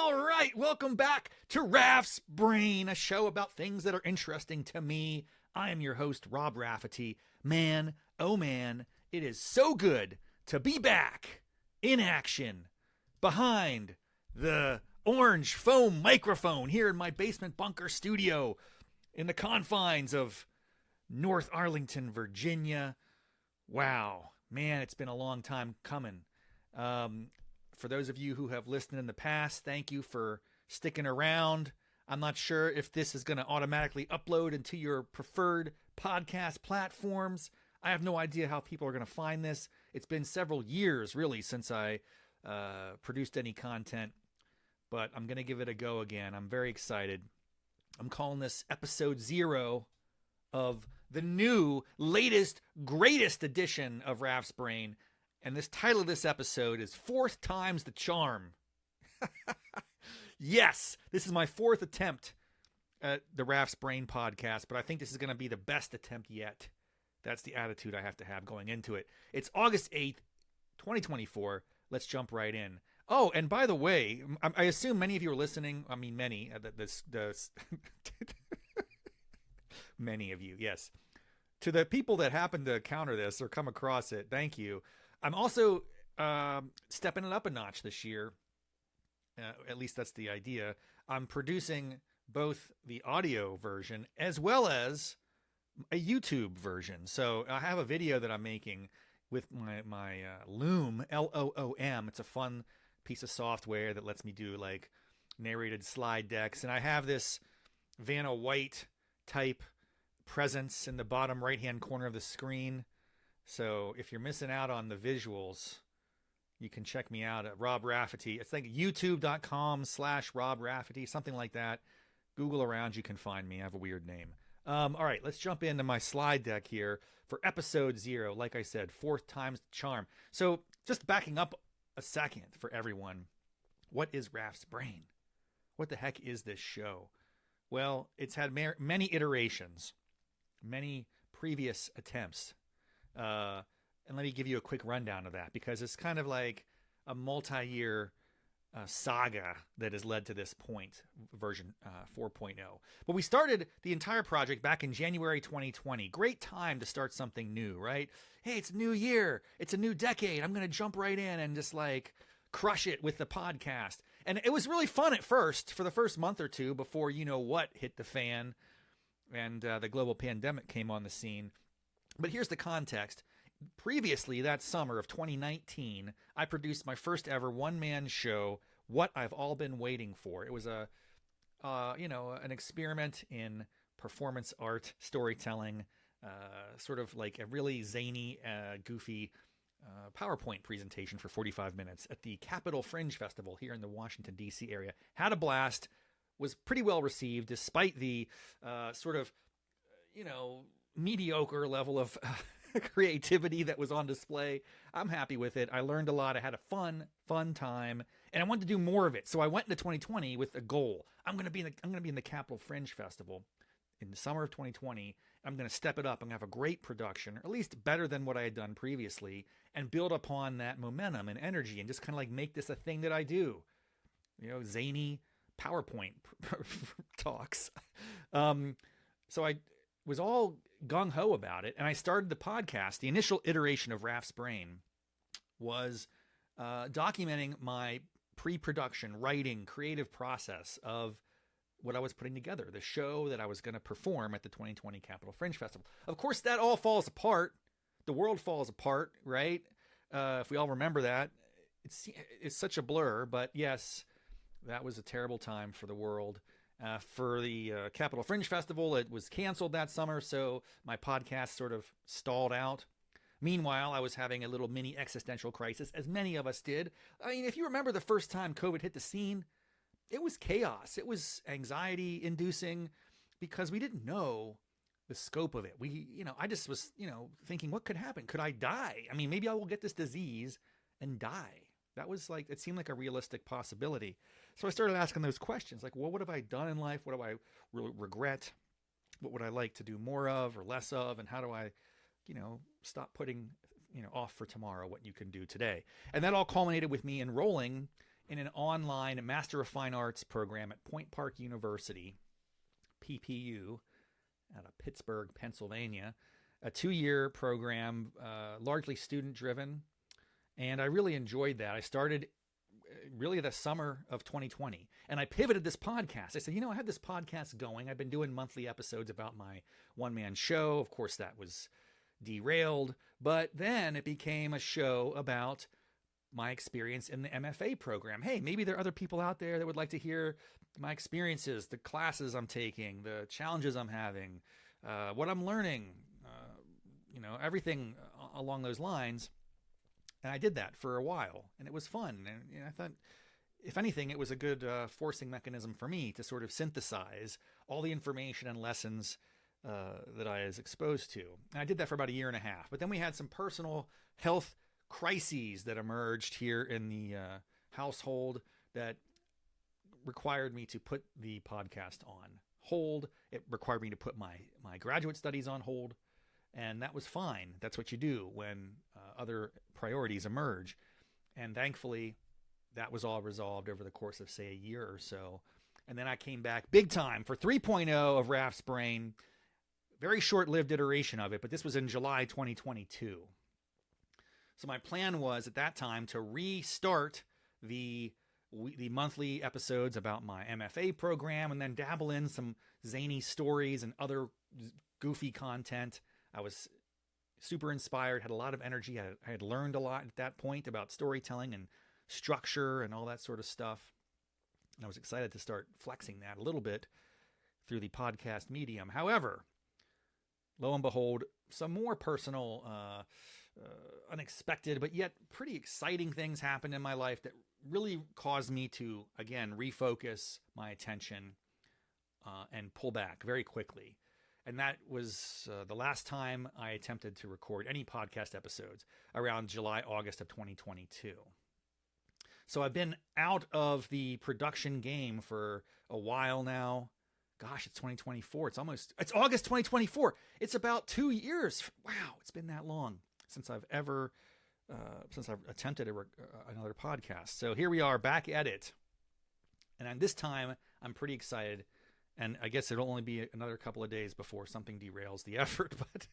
All right, welcome back to Raff's Brain, a show about things that are interesting to me. I am your host, Rob Raffety. Man, oh man, it is so good to be back in action behind the orange foam microphone here in my basement bunker studio in the confines of North Arlington, Virginia. Wow, man, it's been a long time coming. For those of you who have listened in the past, thank you for sticking around. I'm not sure if this is going to automatically upload into your preferred podcast platforms. I have no idea how people are going to find this. It's been several years, really, since I produced any content, but I'm going to give it a go again. I'm very excited. I'm calling this episode 0 of the new, latest, greatest edition of Raff's Brain. And this title of this episode is Fourth Time's the Charm. Yes, this is my 4th attempt at the Raff's Brain podcast, but I think this is going to be the best attempt yet. That's the attitude I have to have going into it. It's August 8th, 2024. Let's jump right in. Oh, and by the way, I assume many of you are listening. I mean, many. Many of you, yes. To the people that happen to counter this or come across it, thank you. I'm also stepping it up a notch this year. At least that's the idea. I'm producing both the audio version as well as a YouTube version. So I have a video that I'm making with my Loom, Loom. It's a fun piece of software that lets me do like narrated slide decks. And I have this Vanna White type presence in the bottom right-hand corner of the screen. So if you're missing out on the visuals, you can check me out at Rob Raffety. It's like youtube.com/Rob Raffety, something like that. Google around, you can find me. I have a weird name. All right, let's jump into my slide deck here for episode 0. Like I said, 4th time's the charm. So just backing up a second for everyone. What is Raff's Brain? What the heck is this show? Well, it's had many iterations, many previous attempts. And let me give you a quick rundown of that, because it's kind of like a multi-year saga that has led to this point, version 4.0. But we started the entire project back in January 2020. Great time to start something new, right? Hey, it's a new year. It's a new decade. I'm going to jump right in and just like crush it with the podcast. And it was really fun at first, for the first month or two before you know what hit the fan and the global pandemic came on the scene. But here's the context. Previously, that summer of 2019, I produced my first ever one-man show, What I've All Been Waiting For. It was an experiment in performance art, storytelling, sort of like a really zany, goofy PowerPoint presentation for 45 minutes at the Capitol Fringe Festival here in the Washington, D.C. area. Had a blast, was pretty well received despite the mediocre level of creativity that was on display. I'm happy with it. I learned a lot. I had a fun time, and I wanted to do more of it. So I went into 2020 with a goal. I'm going to be in the Capitol Fringe Festival in the summer of 2020. I'm going to step it up. I'm going to have a great production, or at least better than what I had done previously, and build upon that momentum and energy and just kind of like make this a thing that I do. Zany PowerPoint talks. So I was all gung-ho about it, and I started the podcast. The initial iteration of Raff's Brain was documenting my pre-production, writing, creative process of what I was putting together, the show that I was going to perform at the 2020 Capitol Fringe Festival. Of course, that all falls apart. The world falls apart, right? If we all remember that. It's such a blur, but yes, that was a terrible time for the world. For the Capitol Fringe Festival, it was canceled that summer, so my podcast sort of stalled out. Meanwhile, I was having a little mini existential crisis, as many of us did. I mean, if you remember the first time COVID hit the scene, it was chaos. It was anxiety-inducing because we didn't know the scope of it. I just was, thinking, what could happen? Could I die? I mean, maybe I will get this disease and die. That was like, it seemed like a realistic possibility. So I started asking those questions, like, well, what have I done in life? What do I regret? What would I like to do more of or less of? And how do I, stop putting, off for tomorrow what you can do today? And that all culminated with me enrolling in an online Master of Fine Arts program at Point Park University, PPU, out of Pittsburgh, Pennsylvania. A 2-year program, largely student-driven, and I really enjoyed that. I started really the summer of 2020, and I pivoted this podcast. I said, I had this podcast going. I've been doing monthly episodes about my one-man show. Of course, that was derailed, but then it became a show about my experience in the MFA program. Hey, maybe there are other people out there that would like to hear my experiences, the classes I'm taking, the challenges I'm having, what I'm learning, everything along those lines. And I did that for a while, and it was fun. And I thought, if anything, it was a good forcing mechanism for me to sort of synthesize all the information and lessons that I was exposed to. And I did that for about 1.5 years. But then we had some personal health crises that emerged here in the household that required me to put the podcast on hold. It required me to put my graduate studies on hold. And that was fine. That's what you do when other priorities emerge. And thankfully, that was all resolved over the course of, say, 1 year or so. And then I came back big time for 3.0 of Raff's Brain. Very short-lived iteration of it, but this was in July 2022. So my plan was at that time to restart the monthly episodes about my MFA program and then dabble in some zany stories and other goofy content. I was super inspired, had a lot of energy. I had learned a lot at that point about storytelling and structure and all that sort of stuff. And I was excited to start flexing that a little bit through the podcast medium. However, lo and behold, some more personal, unexpected, but yet pretty exciting things happened in my life that really caused me to, again, refocus my attention and pull back very quickly. And that was the last time I attempted to record any podcast episodes, around July, August of 2022. So I've been out of the production game for a while now. Gosh, it's 2024. It's August 2024. It's about 2 years. Wow, it's been that long since I've attempted another podcast. So here we are, back at it. And this time, I'm pretty excited. And I guess it'll only be another couple of days before something derails the effort. But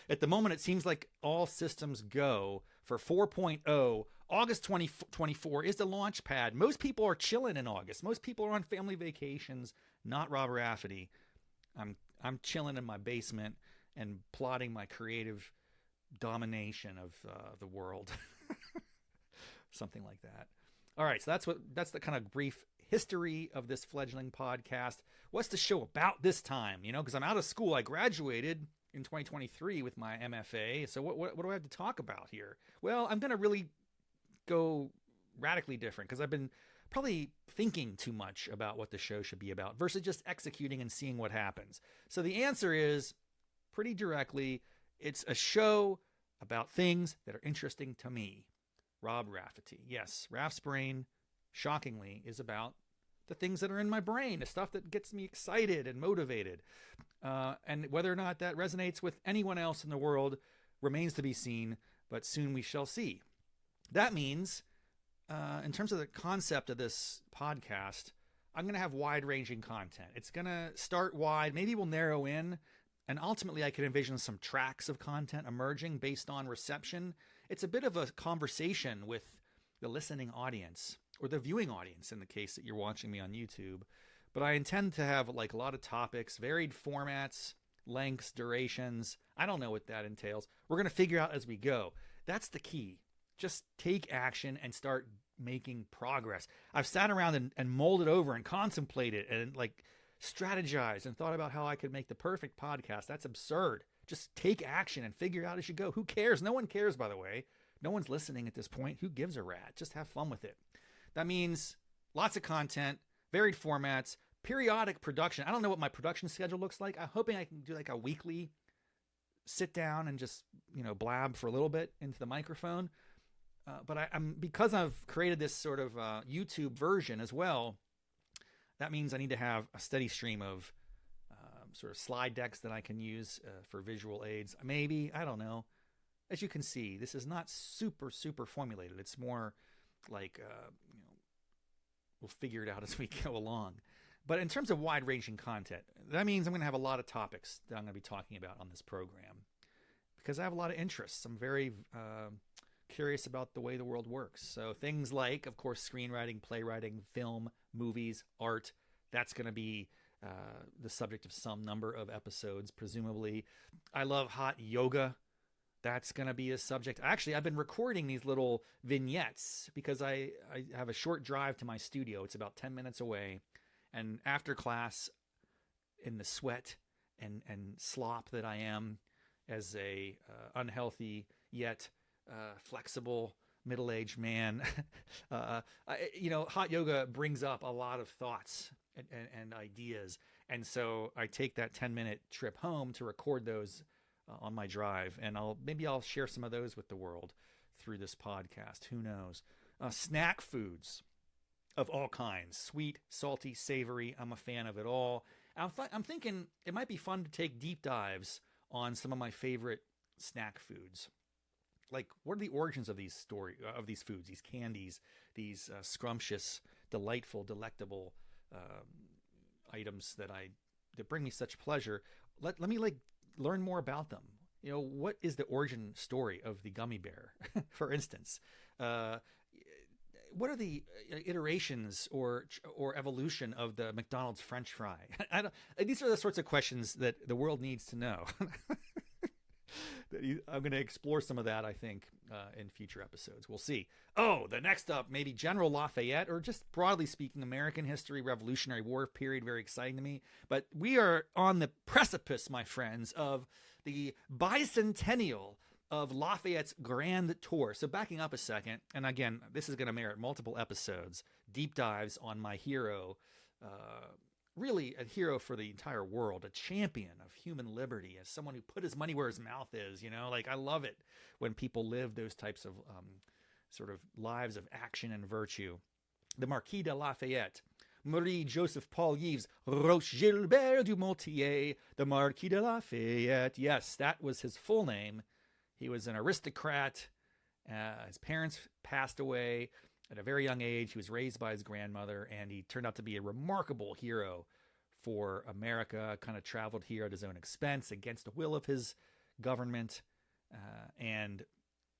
at the moment, it seems like all systems go for 4.0. August 2024 is the launch pad. Most people are chilling in August. Most people are on family vacations. Not Rob Raffety. I'm chilling in my basement and plotting my creative domination of the world. Something like that. All right, so that's the kind of brief history of this fledgling podcast. What's the show about this time? Because I'm out of school. I graduated in 2023 with my MFA. So what do I have to talk about here? Well, I'm going to really go radically different because I've been probably thinking too much about what the show should be about versus just executing and seeing what happens. So the answer is pretty directly, it's a show about things that are interesting to me. Rob Raffety. Yes, Raff's Brain, shockingly, is about the things that are in my brain, the stuff that gets me excited and motivated. And whether or not that resonates with anyone else in the world remains to be seen, but soon we shall see. That means, in terms of the concept of this podcast, I'm going to have wide-ranging content. It's going to start wide. Maybe we'll narrow in, and ultimately I could envision some tracks of content emerging based on reception. It's a bit of a conversation with the listening audience, or the viewing audience in the case that you're watching me on YouTube. But I intend to have a lot of topics, varied formats, lengths, durations. I don't know what that entails. We're going to figure out as we go. That's the key. Just take action and start making progress. I've sat around and molded over and contemplated and strategized and thought about how I could make the perfect podcast. That's absurd. Just take action and figure out as you go. Who cares? No one cares, by the way. No one's listening at this point. Who gives a rat? Just have fun with it. That means lots of content, varied formats, periodic production. I don't know what my production schedule looks like. I'm hoping I can do a weekly sit down and just, blab for a little bit into the microphone. But I'm because I've created this sort of YouTube version as well, that means I need to have a steady stream of sort of slide decks that I can use for visual aids. Maybe, I don't know. As you can see, this is not super, super formulated. It's more like, we'll figure it out as we go along. But in terms of wide-ranging content, that means I'm going to have a lot of topics that I'm going to be talking about on this program because I have a lot of interests. I'm very curious about the way the world works. So things like, of course, screenwriting, playwriting, film, movies, art, that's going to be the subject of some number of episodes, presumably. I love hot yoga. That's going to be a subject. Actually, I've been recording these little vignettes because I have a short drive to my studio. It's about 10 minutes away. And after class, in the sweat and slop that I am as a unhealthy yet flexible middle-aged man, hot yoga brings up a lot of thoughts and ideas. And so I take that 10-minute trip home to record those on my drive, and I'll share some of those with the world through this podcast. Who knows? Snack foods of all kinds, sweet, salty, savory. I'm a fan of it all. I'm thinking it might be fun to take deep dives on some of my favorite snack foods. Like, what are the origins of these foods, these candies, these scrumptious, delightful, delectable items that bring me such pleasure? Let me learn more about them. What is the origin story of the gummy bear, for instance? What are the iterations or evolution of the McDonald's French fry? These are the sorts of questions that the world needs to know. I'm going to explore some of that, I think, in future episodes. We'll see. Oh, the next up, maybe General Lafayette, or just broadly speaking, American history, Revolutionary War period, very exciting to me. But we are on the precipice, my friends, of the bicentennial of Lafayette's grand tour. So backing up a second, and again, this is going to merit multiple episodes, deep dives on my hero, really a hero for the entire world, a champion of human liberty, as someone who put his money where his mouth is. I love it when people live those types of sort of lives of action and virtue. The Marquis de Lafayette, Marie Joseph Paul Yves, Roche Gilbert du Motier, the Marquis de Lafayette. Yes, that was his full name. He was an aristocrat. His parents passed away at a very young age. He was raised by his grandmother, and he turned out to be a remarkable hero for America, kind of traveled here at his own expense against the will of his government. And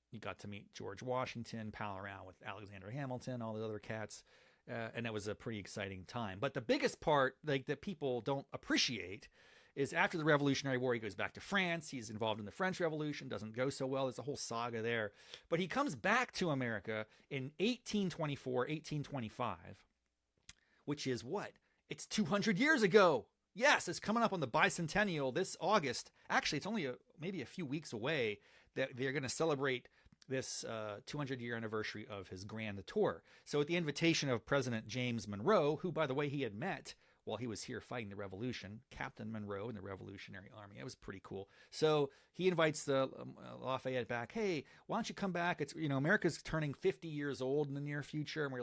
he got to meet George Washington, pal around with Alexander Hamilton, all the other cats. And that was a pretty exciting time. But the biggest part, that people don't appreciate, is after the Revolutionary War, he goes back to France. He's involved in the French Revolution. Doesn't go so well. There's a whole saga there. But he comes back to America in 1824, 1825, which is what? It's 200 years ago. Yes, it's coming up on the bicentennial this August. Actually, it's only maybe a few weeks away that they're going to celebrate this 200-year anniversary of his grand tour. So at the invitation of President James Monroe, who, by the way, he had met while he was here fighting the revolution, Captain Monroe in the Revolutionary Army. It was pretty cool. So he invites the Lafayette back. Hey, why don't you come back? It's, America's turning 50 years old in the near future. And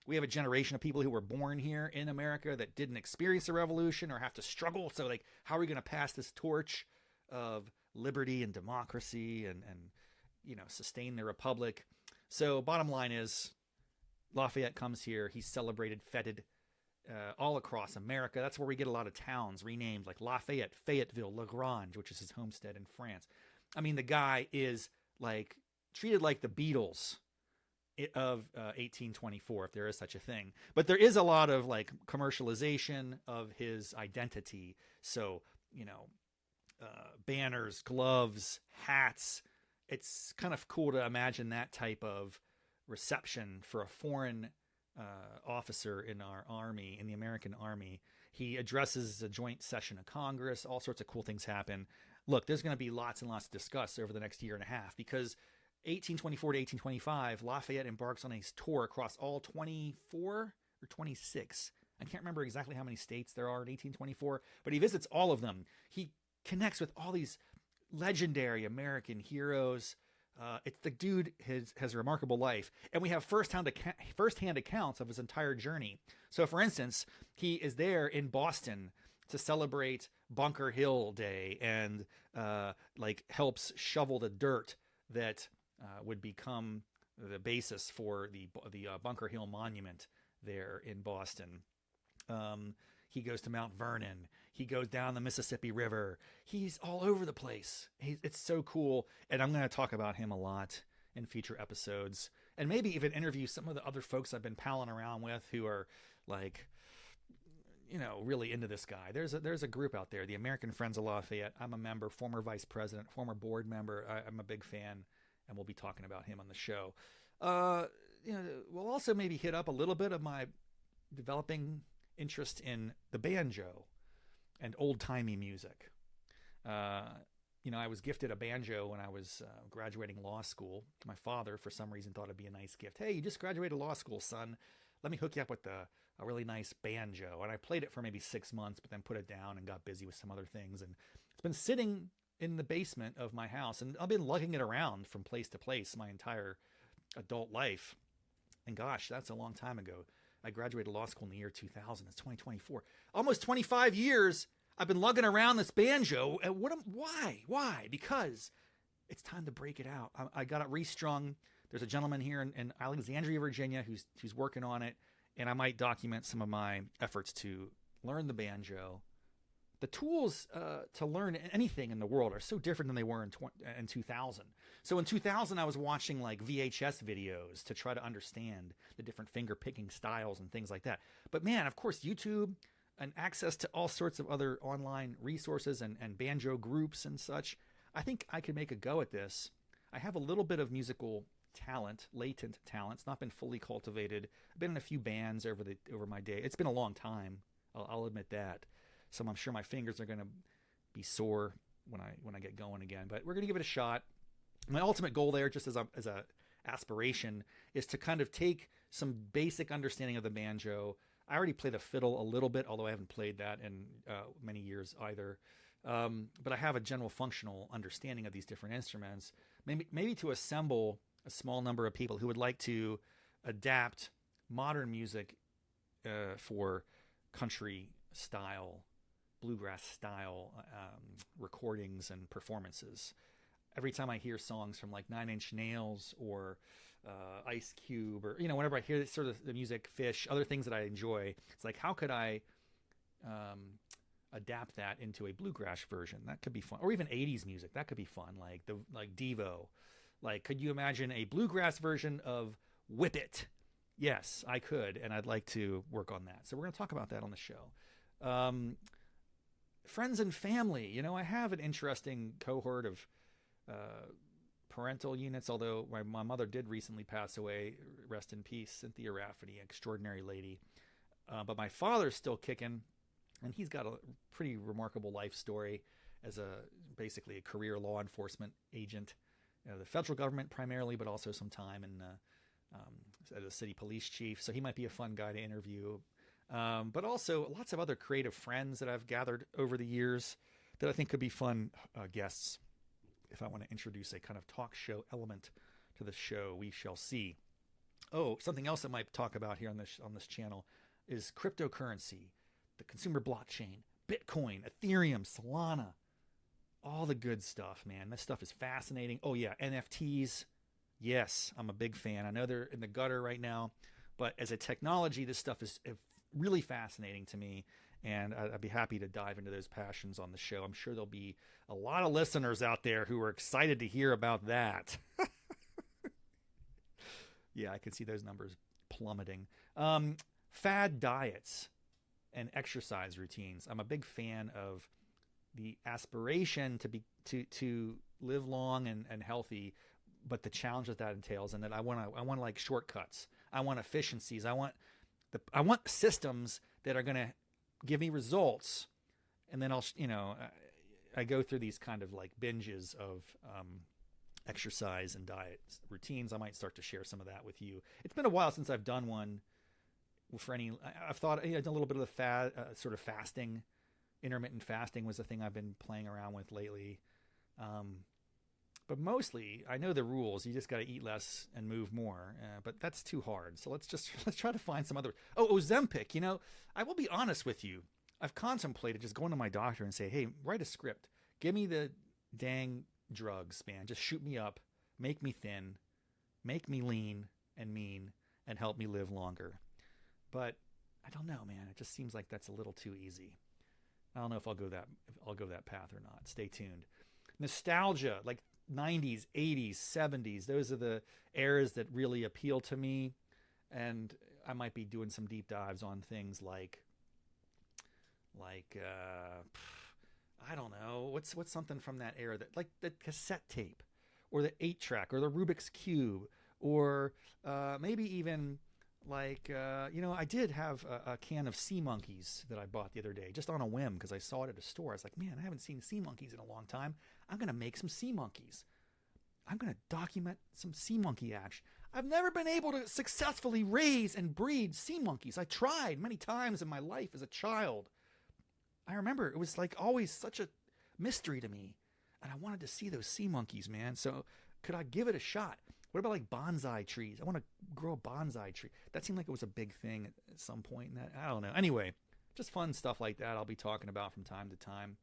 we have a generation of people who were born here in America that didn't experience the revolution or have to struggle. So how are we going to pass this torch of liberty and democracy and sustain the republic? So bottom line is Lafayette comes here. He's celebrated, feted, all across America. That's where we get a lot of towns renamed, like Lafayette, Fayetteville, Lagrange, which is his homestead in France. I mean, the guy is treated like the Beatles of 1824, if there is such a thing. But there is a lot of commercialization of his identity. So, banners, gloves, hats. It's kind of cool to imagine that type of reception for a foreign officer in our army, in the American army. He addresses a joint session of Congress. All sorts of cool things happen. Look, there's going to be lots and lots to discuss over the next year and a half, because 1824 to 1825, Lafayette embarks on a tour across all 24 or 26. I can't remember exactly how many states there are in 1824, but he visits all of them. He connects with all these legendary American heroes. The dude has a remarkable life, and we have firsthand accounts of his entire journey. So, for instance, he is there in Boston to celebrate Bunker Hill Day and helps shovel the dirt that would become the basis for the Bunker Hill Monument there in Boston. He goes to Mount Vernon. He goes down the Mississippi River. He's all over the place. It's so cool. And I'm going to talk about him a lot in future episodes. And maybe even interview some of the other folks I've been palling around with who are like, really into this guy. There's a group out there, the American Friends of Lafayette. I'm a member, former vice president, former board member. I'm a big fan, and we'll be talking about him on the show. We'll also maybe hit up a little bit of my developing interest in the banjo and old-timey music. I was gifted a banjo when I was graduating law school. My father, for some reason, thought it'd be a nice gift. Hey, you just graduated law school, son. Let me hook you up with a really nice banjo. And I played it for maybe 6 months, but then put it down and got busy with some other things. And it's been sitting in the basement of my house, and I've been lugging it around from place to place my entire adult life. And gosh, that's a long time ago. I graduated law school in the year 2000. It's 2024. Almost 25 years I've been lugging around this banjo. And why? Because it's time to break it out. I got it restrung. There's a gentleman here in Alexandria, Virginia, who's working on it. And I might document some of my efforts to learn the banjo. The tools to learn anything in the world are so different than they were in 2000. So in 2000, I was watching like VHS videos to try to understand the different finger picking styles and things like that. But man, of course, YouTube and access to all sorts of other online resources and banjo groups and such. I think I could make a go at this. I have a little bit of musical talent, latent talent. It's not been fully cultivated. I've been in a few bands over my day. It's been a long time. I'll admit that. So I'm sure my fingers are going to be sore when I get going again. But we're going to give it a shot. My ultimate goal there, just as a aspiration, is to kind of take some basic understanding of the banjo. I already play the fiddle a little bit, although I haven't played that in many years either. But I have a general functional understanding of these different instruments. Maybe to assemble a small number of people who would like to adapt modern music for country style, bluegrass style recordings and performances. Every time I hear songs from like Nine Inch Nails or Ice Cube, or whenever I hear sort of the music, Fish, other things that I enjoy, it's like, how could I adapt that into a bluegrass version? That could be fun. Or even 80s music, that could be fun. Like Devo. Like, could you imagine a bluegrass version of Whip It? Yes, I could, and I'd like to work on that. So we're going to talk about that on the show. Friends and family. I have an interesting cohort of parental units, although my mother did recently pass away. Rest in peace, Cynthia Raffety, extraordinary lady. But my father's still kicking, and he's got a pretty remarkable life story as basically a career law enforcement agent. The federal government primarily, but also some time as a city police chief. So he might be a fun guy to interview. But also lots of other creative friends that I've gathered over the years that I think could be fun guests. If I want to introduce a kind of talk show element to the show, we shall see. Oh, something else I might talk about here on this channel is cryptocurrency, the consumer blockchain, Bitcoin, Ethereum, Solana, all the good stuff, man. This stuff is fascinating. Oh yeah, NFTs. Yes, I'm a big fan. I know they're in the gutter right now, but as a technology, this stuff is really fascinating to me, and I'd be happy to dive into those passions on the show. I'm sure there'll be a lot of listeners out there who are excited to hear about that. Yeah, I can see those numbers plummeting. Fad diets and exercise routines. I'm a big fan of the aspiration to live long and healthy, but the challenge that entails, and that I want like shortcuts. I want efficiencies. I want systems that are going to give me results, and then I go through these kind of like binges of exercise and diet routines. I might start to share some of that with you. It's been a while since I've done one for any. I've thought I've done a little bit of the sort of fasting. Intermittent fasting was the thing I've been playing around with lately. But mostly, I know the rules. You just got to eat less and move more. But that's too hard. So let's try to find some other. Oh, Ozempic. I will be honest with you. I've contemplated just going to my doctor and say, hey, write a script. Give me the dang drugs, man. Just shoot me up. Make me thin. Make me lean and mean. And help me live longer. But I don't know, man. It just seems like that's a little too easy. I don't know if I'll go that path or not. Stay tuned. Nostalgia, like 90s, 80s, 70s. Those are the eras that really appeal to me. And I might be doing some deep dives on things like I don't know, what's something from that era, that like the cassette tape or the 8-track or the Rubik's Cube, or maybe even like I did have a can of sea monkeys that I bought the other day just on a whim because I saw it at a store. I was like, man, I haven't seen sea monkeys in a long time. I'm gonna make some sea monkeys. I'm gonna document some sea monkey action. I've never been able to successfully raise and breed sea monkeys. I tried many times in my life as a child. I remember it was like always such a mystery to me, and I wanted to see those sea monkeys, man. So could I give it a shot? What about like bonsai trees? I want to grow a bonsai tree. That seemed like it was a big thing at some point in that. I don't know. Anyway, just fun stuff like that I'll be talking about from time to time.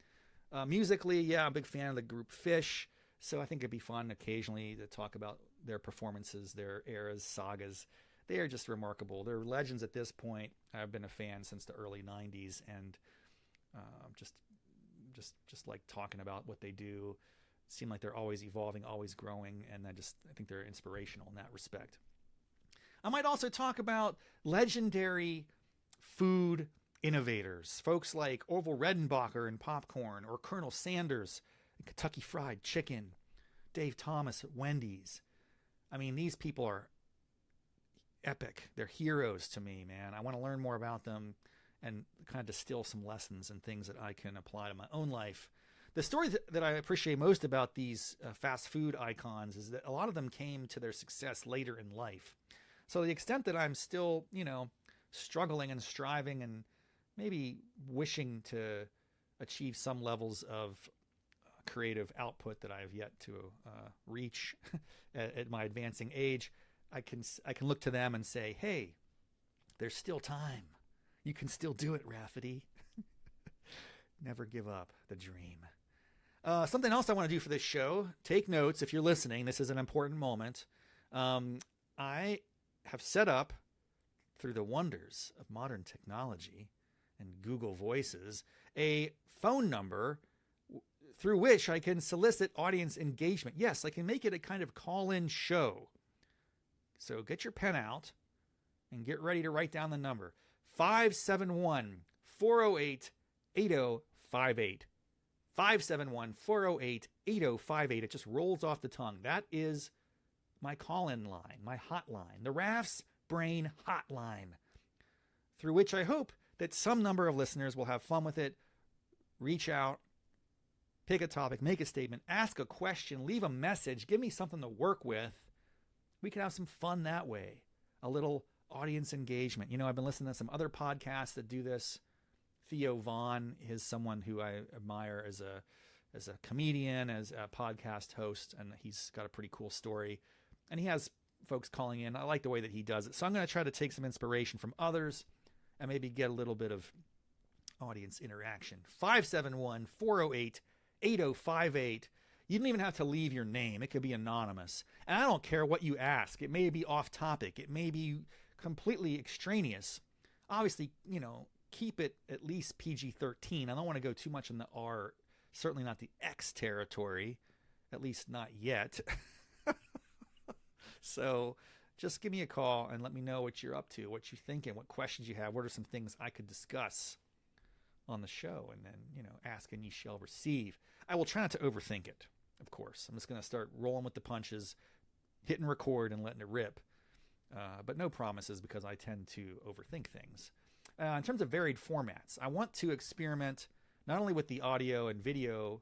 Musically, yeah, I'm a big fan of the group Fish, so I think it'd be fun occasionally to talk about their performances, their eras, sagas. They are just remarkable. They're legends at this point. I've been a fan since the early 90s, and just like talking about what they do. Seem like they're always evolving, always growing, and I think they're inspirational in that respect. I might also talk about legendary food innovators, folks like Orville Redenbacher in popcorn, or Colonel Sanders in Kentucky Fried Chicken, Dave Thomas at Wendy's. I mean, these people are epic. They're heroes to me, man. I want to learn more about them and kind of distill some lessons and things that I can apply to my own life. The story that I appreciate most about these fast food icons is that a lot of them came to their success later in life. So the extent that I'm still, struggling and striving and maybe wishing to achieve some levels of creative output that I have yet to reach at my advancing age, I can look to them and say, hey, there's still time. You can still do it, Raffety. Never give up the dream. Something else I want to do for this show, take notes if you're listening. This is an important moment. I have set up, through the wonders of modern technology and Google Voices, a phone number through which I can solicit audience engagement. Yes, I can make it a kind of call-in show. So get your pen out and get ready to write down the number. 571-408-8058. 571-408-8058. It just rolls off the tongue. That is my call-in line, my hotline, the Raff's Brain Hotline, through which I hope that some number of listeners will have fun with it, reach out, pick a topic, make a statement, ask a question, leave a message, give me something to work with. We can have some fun that way, a little audience engagement. I've been listening to some other podcasts that do this. Theo Vaughn is someone who I admire as a comedian, as a podcast host, and he's got a pretty cool story. And he has folks calling in. I like the way that he does it. So I'm going to try to take some inspiration from others and maybe get a little bit of audience interaction. 571-408-8058. You don't even have to leave your name. It could be anonymous. And I don't care what you ask. It may be off topic. It may be completely extraneous. Obviously, keep it at least PG-13. I don't want to go too much in the R, certainly not the X territory, at least not yet. So just give me a call and let me know what you're up to, what you're thinking, what questions you have, what are some things I could discuss on the show, and then, ask and ye shall receive. I will try not to overthink it, of course. I'm just going to start rolling with the punches, hitting record and letting it rip. But no promises, because I tend to overthink things. In terms of varied formats, I want to experiment not only with the audio and video,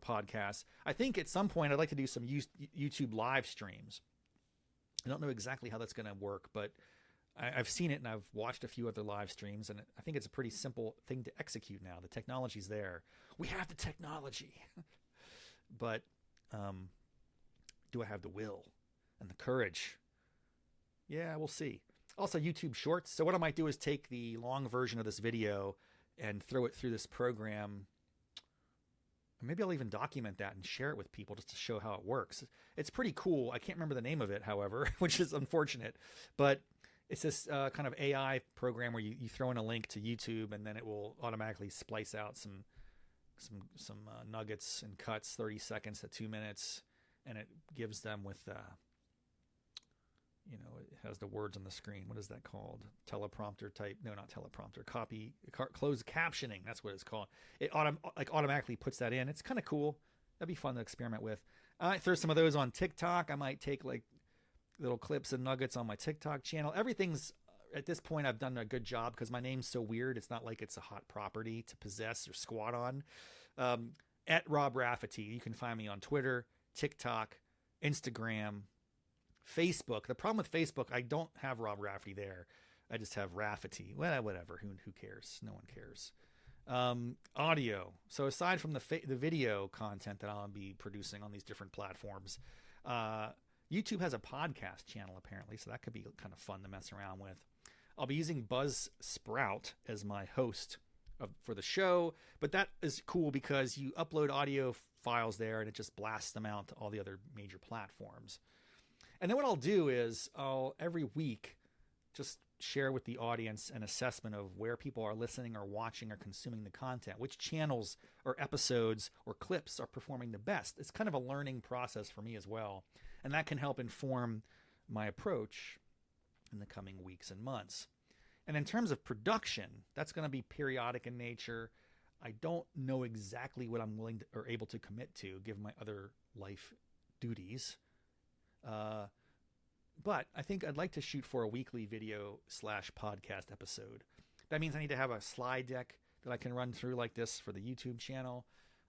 podcasts. I think at some point I'd like to do some YouTube live streams. I don't know exactly how that's going to work, but I've seen it and I've watched a few other live streams, and I think it's a pretty simple thing to execute now. The technology's there. We have the technology. But do I have the will and the courage? Yeah, we'll see. Also, YouTube Shorts. So what I might do is take the long version of this video and throw it through this program. Maybe I'll even document that and share it with people just to show how it works. It's pretty cool. I can't remember the name of it, however, which is unfortunate. But It's this kind of AI program where you throw in a link to YouTube, and then it will automatically splice out some nuggets and cuts, 30 seconds to 2 minutes, and it gives them with it has the words on the screen. What is that called? Teleprompter type? No, not teleprompter. Closed captioning. That's what it's called. It automatically puts that in. It's kind of cool. That'd be fun to experiment with. I might throw some of those on TikTok. I might take like little clips and nuggets on my TikTok channel. Everything's, at this point, I've done a good job because my name's so weird. It's not like it's a hot property to possess or squat on. At Rob Raffety. You can find me on Twitter, TikTok, Instagram, Facebook. The problem with Facebook, I don't have Rob Raffety there. I just have Raffety. Well, whatever. Who cares? No one cares. Audio. So aside from the video content that I'll be producing on these different platforms, YouTube has a podcast channel apparently, so that could be kind of fun to mess around with. I'll be using Buzzsprout as my host for the show, but that is cool because you upload audio files there and it just blasts them out to all the other major platforms. And then what I'll do is I'll every week just share with the audience an assessment of where people are listening or watching or consuming the content, which channels or episodes or clips are performing the best. It's kind of a learning process for me as well. And that can help inform my approach in the coming weeks and months. And in terms of production, that's going to be periodic in nature. I don't know exactly what I'm willing to, or able to commit to, given my other life duties. But I think I'd like to shoot for a weekly video/podcast episode. That means I need to have a slide deck that I can run through like this for the YouTube channel.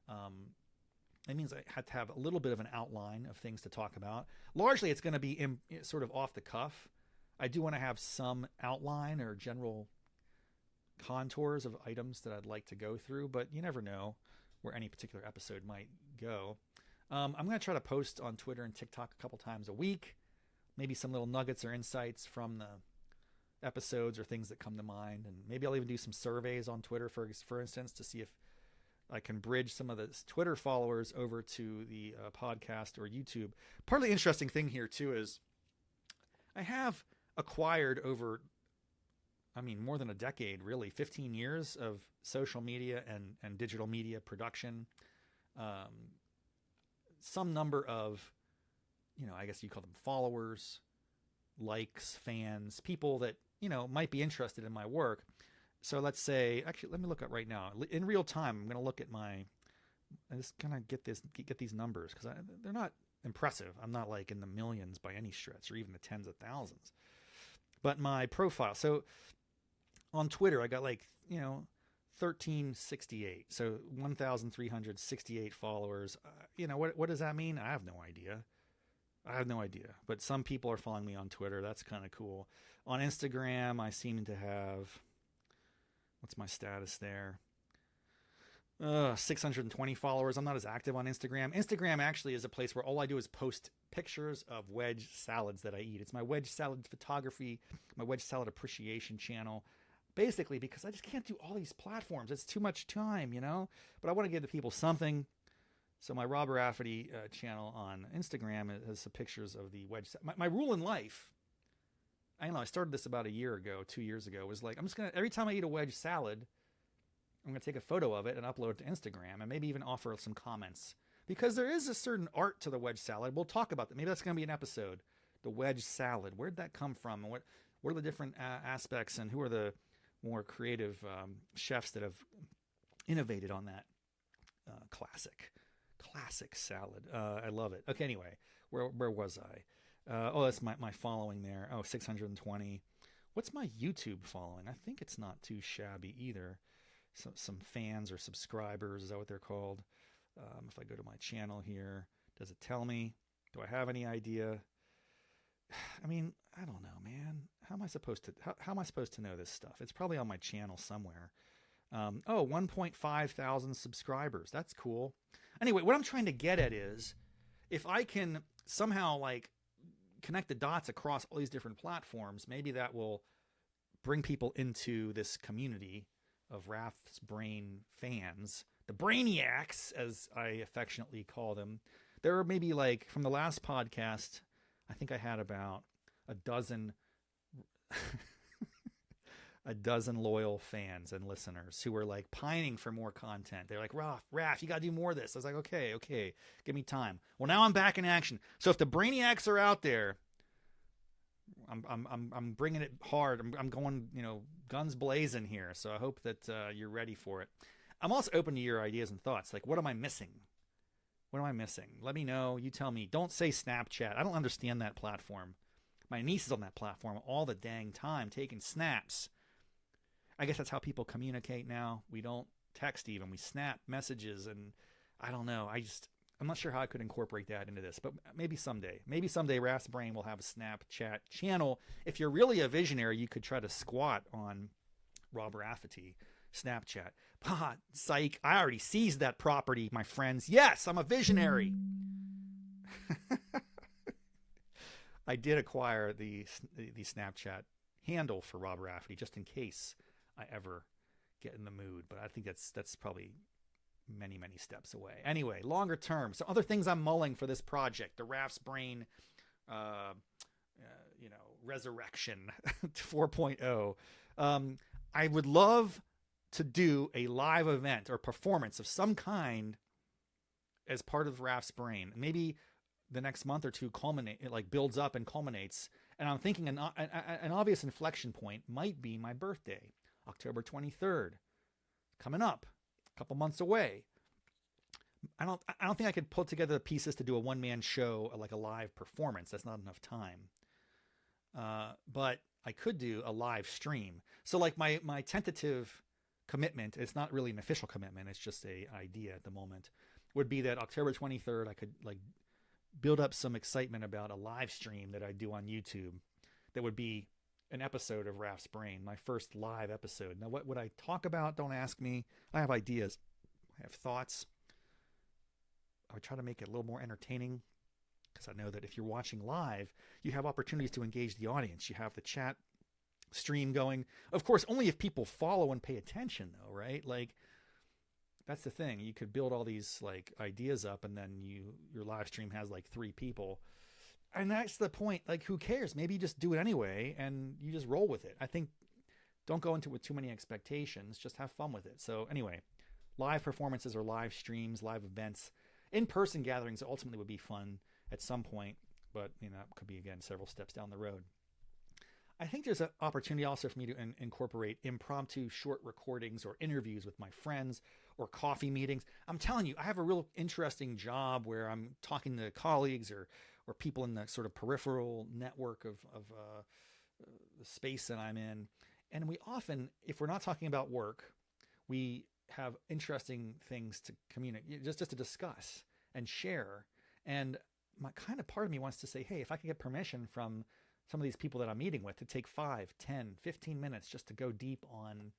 That means I have to have a little bit of an outline of things to talk about. Largely, it's going to be sort of off the cuff. I do want to have some outline or general contours of items that I'd like to go through, but you never know where any particular episode might go. I'm going to try to post on Twitter and TikTok a couple times a week. Maybe some little nuggets or insights from the episodes or things that come to mind. And maybe I'll even do some surveys on Twitter, for instance, to see if I can bridge some of the Twitter followers over to the podcast or YouTube. Part of the interesting thing here, too, is I have acquired over, more than a decade, really, 15 years of social media and digital media production. Some number of, I guess you call them followers, likes, fans, people that, might be interested in my work. So let's say, actually, let me look up right now. In real time, I'm going to look at I just kind of get these numbers because they're not impressive. I'm not like in the millions by any stretch or even the tens of thousands. But my profile, so on Twitter, I got 1368. So 1,368 followers. What does that mean? I have no idea. But some people are following me on Twitter. That's kind of cool. On Instagram, I seem to have, what's my status there? 620 followers. I'm not as active on Instagram. Instagram actually is a place where all I do is post pictures of wedge salads that I eat. It's my wedge salad photography, my wedge salad appreciation channel. Basically, because I just can't do all these platforms. It's too much time, But I want to give the people something. So my Rob Raffety channel on Instagram has some pictures of the wedge. My rule in life, I started this about 2 years ago, was like, I'm just going to, every time I eat a wedge salad, I'm going to take a photo of it and upload it to Instagram and maybe even offer some comments. Because there is a certain art to the wedge salad. We'll talk about that. Maybe that's going to be an episode. The wedge salad. Where'd that come from? And what are the different aspects and who are the more creative chefs that have innovated on that classic salad. I love it. Okay, anyway, where was I? That's my following there. 620. What's my YouTube following? I think it's not too shabby either. Some fans or subscribers, is that what they're called? If I go to my channel here, does it tell me? Do I have any idea? I don't know, man. How am I supposed to know this stuff? It's probably on my channel somewhere. 1.5 thousand subscribers. That's cool. Anyway, what I'm trying to get at is if I can somehow connect the dots across all these different platforms, maybe that will bring people into this community of Raff's Brain fans, the Brainiacs, as I affectionately call them. There are maybe from the last podcast, I think I had about a dozen a dozen loyal fans and listeners who were like pining for more content. They're like, Raff, you got to do more of this. I was like, okay, give me time. Well, now I'm back in action. So if the brainiacs are out there, I'm bringing it hard. I'm going, guns blazing here. So I hope that you're ready for it. I'm also open to your ideas and thoughts. Like, what am I missing? What am I missing? Let me know. You tell me. Don't say Snapchat. I don't understand that platform. My niece is on that platform all the dang time, taking snaps. I guess that's how people communicate now. We don't text even. We snap messages, and I don't know. I'm not sure how I could incorporate that into this, but maybe someday. Maybe someday Raff's Brain will have a Snapchat channel. If you're really a visionary, you could try to squat on Rob Raffety Snapchat. Psych, I already seized that property, my friends. Yes, I'm a visionary. I did acquire the Snapchat handle for Rob Raffety just in case I ever get in the mood, but I think that's probably many steps away. Anyway, longer term. So other things I'm mulling for this project, the Raff's Brain, resurrection 4.0. I would love to do a live event or performance of some kind as part of Raff's Brain. Maybe the next month or two builds up and culminates. And I'm thinking an obvious inflection point might be my birthday, October 23rd, coming up, a couple months away. I don't think I could put together the pieces to do a one-man show, like a live performance. That's not enough time. But I could do a live stream. So like my tentative commitment, it's not really an official commitment, it's just a idea at the moment, would be that October 23rd I could build up some excitement about a live stream that I do on YouTube that would be an episode of Raff's Brain, my first live episode. Now, what would I talk about? Don't ask me. I have ideas. I have thoughts. I would try to make it a little more entertaining, because I know that if you're watching live, you have opportunities to engage the audience. You have the chat stream going. Of course, only if people follow and pay attention, though, right? Like, that's the thing. You could build all these ideas up, and then your live stream has 3 people. And that's the point. Who cares? Maybe you just do it anyway and you just roll with it. I think don't go into it with too many expectations. Just have fun with it. So anyway, live performances or live streams, live events, in-person gatherings ultimately would be fun at some point, but it could be, again, several steps down the road. I think there's an opportunity also for me to incorporate impromptu short recordings or interviews with my friends or coffee meetings. I'm telling you, I have a real interesting job where I'm talking to colleagues or people in the sort of peripheral network of the space that I'm in. And we often, if we're not talking about work, we have interesting things to communicate, just to discuss and share. And my kind of part of me wants to say, hey, if I could get permission from some of these people that I'm meeting with to take 5, 10, 15 minutes just to go deep on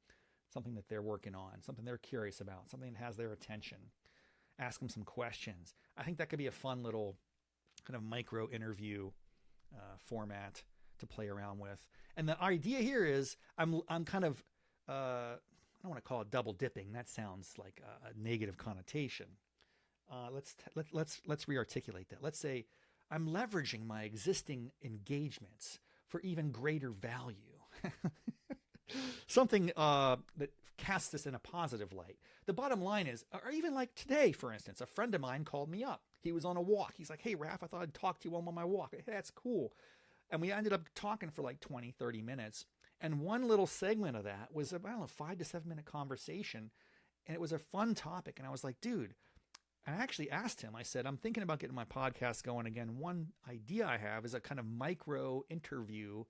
something that they're working on, something they're curious about, something that has their attention, ask them some questions. I think that could be a fun little kind of micro interview format to play around with. And the idea here is I'm kind of, I don't want to call it double dipping. That sounds like a negative connotation. Let's re-articulate that. Let's say I'm leveraging my existing engagements for even greater value. Something that casts this in a positive light. The bottom line is, or even like today, for instance, a friend of mine called me up. He was on a walk. He's like, hey, Raff, I thought I'd talk to you on my walk. Hey, that's cool. And we ended up talking for 20, 30 minutes. And one little segment of that was, 5 to 7 minute conversation. And it was a fun topic. And I was like, dude, I actually asked him, I said, I'm thinking about getting my podcast going again. One idea I have is a kind of micro interview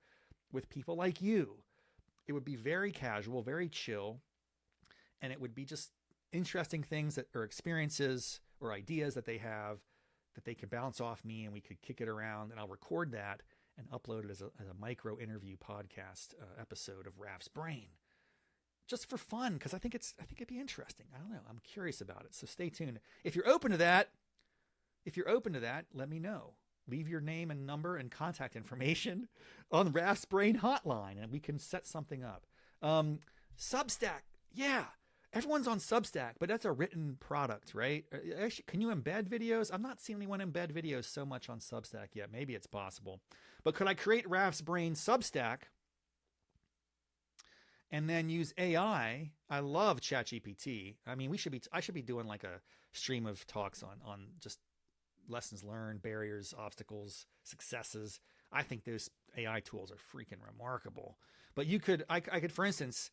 with people like you. It would be very casual, very chill. And it would be just interesting things or experiences or ideas that they have that they could bounce off me, and we could kick it around, and I'll record that and upload it as a micro interview podcast episode of Raff's Brain, just for fun, because I think it'd be interesting. I don't know. I'm curious about it. So stay tuned. If you're open to that, let me know. Leave your name and number and contact information on Raff's Brain hotline, and we can set something up. Substack. Yeah. Everyone's on Substack, but that's a written product, right? Actually, can you embed videos? I'm not seeing anyone embed videos so much on Substack yet. Maybe it's possible. But could I create Raff's Brain Substack and then use AI. I love ChatGPT. I mean, I should be doing like a stream of talks on just lessons learned, barriers, obstacles, successes. I think those AI tools are freaking remarkable. But I could, for instance,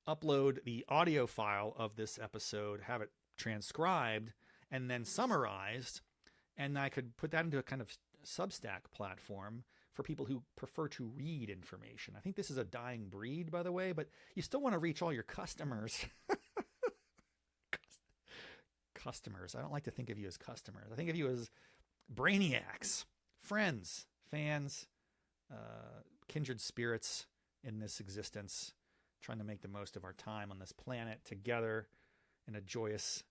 upload the audio file of this episode, have it transcribed, and then summarized, and I could put that into a kind of Substack platform for people who prefer to read information. I think this is a dying breed, by the way, but you still want to reach all your customers. Customers. I don't like to think of you as customers. I think of you as brainiacs, friends, fans, kindred spirits in this existence, trying to make the most of our time on this planet together in a joyous,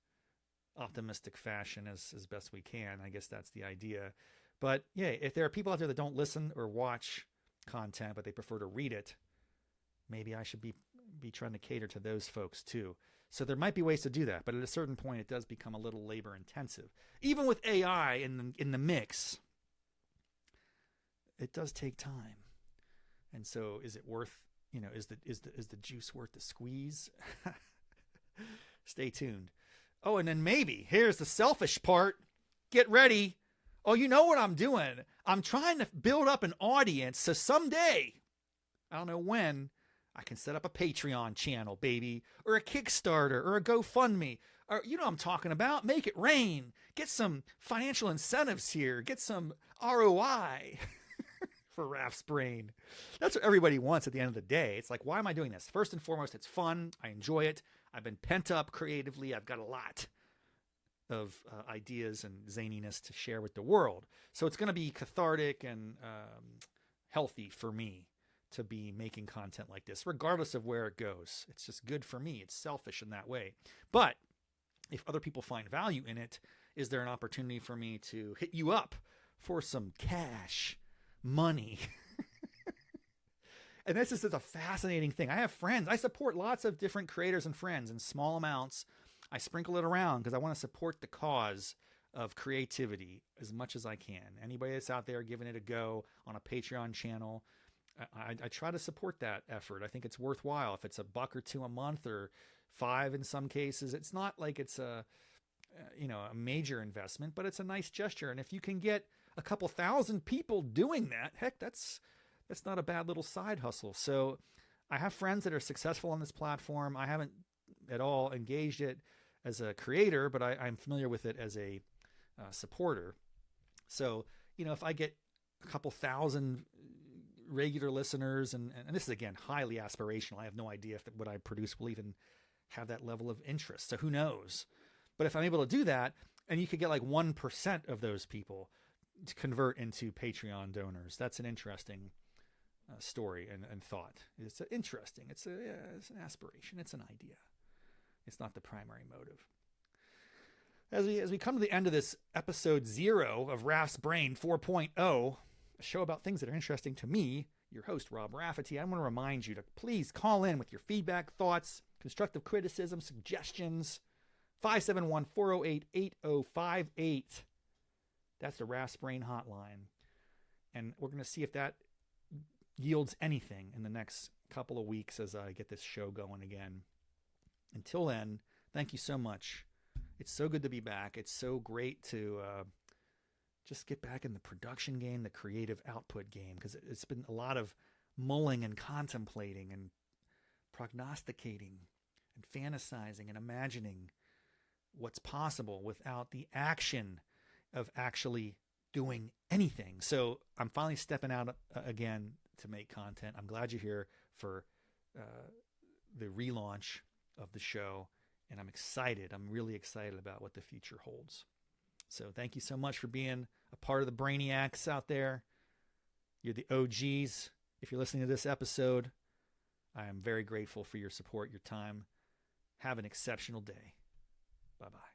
optimistic fashion as best we can. I guess that's the idea. But yeah, if there are people out there that don't listen or watch content, but they prefer to read it, maybe I should be trying to cater to those folks too. So there might be ways to do that, but at a certain point, it does become a little labor intensive. Even with AI in the mix, it does take time. And so, is it worth? Is the juice worth the squeeze? Stay tuned. Oh, and then maybe here's the selfish part. Get ready. Oh, you know what I'm doing? I'm trying to build up an audience so someday, I don't know when, I can set up a Patreon channel, baby, or a Kickstarter, or a GoFundMe, or you know what I'm talking about. Make it rain. Get some financial incentives here. Get some ROI for Raff's brain. That's what everybody wants at the end of the day. It's like, why am I doing this? First and foremost, it's fun. I enjoy it. I've been pent up creatively. I've got a lot of ideas and zaniness to share with the world. So it's going to be cathartic and healthy for me to be making content like this, regardless of where it goes. It's just good for me. It's selfish in that way. But if other people find value in it, is there an opportunity for me to hit you up for some cash, money? And this is a fascinating thing. I have friends. I support lots of different creators and friends in small amounts. I sprinkle it around because I want to support the cause of creativity as much as I can. Anybody that's out there giving it a go on a Patreon channel, I try to support that effort. I think it's worthwhile. If it's $1 or $2 a month or $5 in some cases, it's not like it's a major investment, but it's a nice gesture. And if you can get a couple thousand people doing that, heck, that's not a bad little side hustle. So I have friends that are successful on this platform. I haven't at all engaged it as a creator, but I'm familiar with it as a supporter. So, if I get a couple thousand regular listeners, and this is, again, highly aspirational. I have no idea if what I produce will even have that level of interest. So who knows? But if I'm able to do that, and you could get like 1% of those people to convert into Patreon donors, that's an interesting story and thought. It's interesting. It's an aspiration. It's an idea. It's not the primary motive. As we come to the end of this episode 0 of Raff's Brain 4.0, a show about things that are interesting to me, your host, Rob Raffety, I want to remind you to please call in with your feedback, thoughts, constructive criticism, suggestions. 571-408-8058. That's the Raff's Brain hotline. And we're going to see if that yields anything in the next couple of weeks as I get this show going again. Until then, thank you so much. It's so good to be back. It's so great to just get back in the production game, the creative output game, because it's been a lot of mulling and contemplating and prognosticating and fantasizing and imagining what's possible without the action of actually doing anything. So I'm finally stepping out again to make content. I'm glad you're here for the relaunch of the show, and I'm excited. I'm really excited about what the future holds. So thank you so much for being a part of the Brainiacs out there. You're the OGs. If you're listening to this episode, I am very grateful for your support, your time. Have an exceptional day. Bye-bye.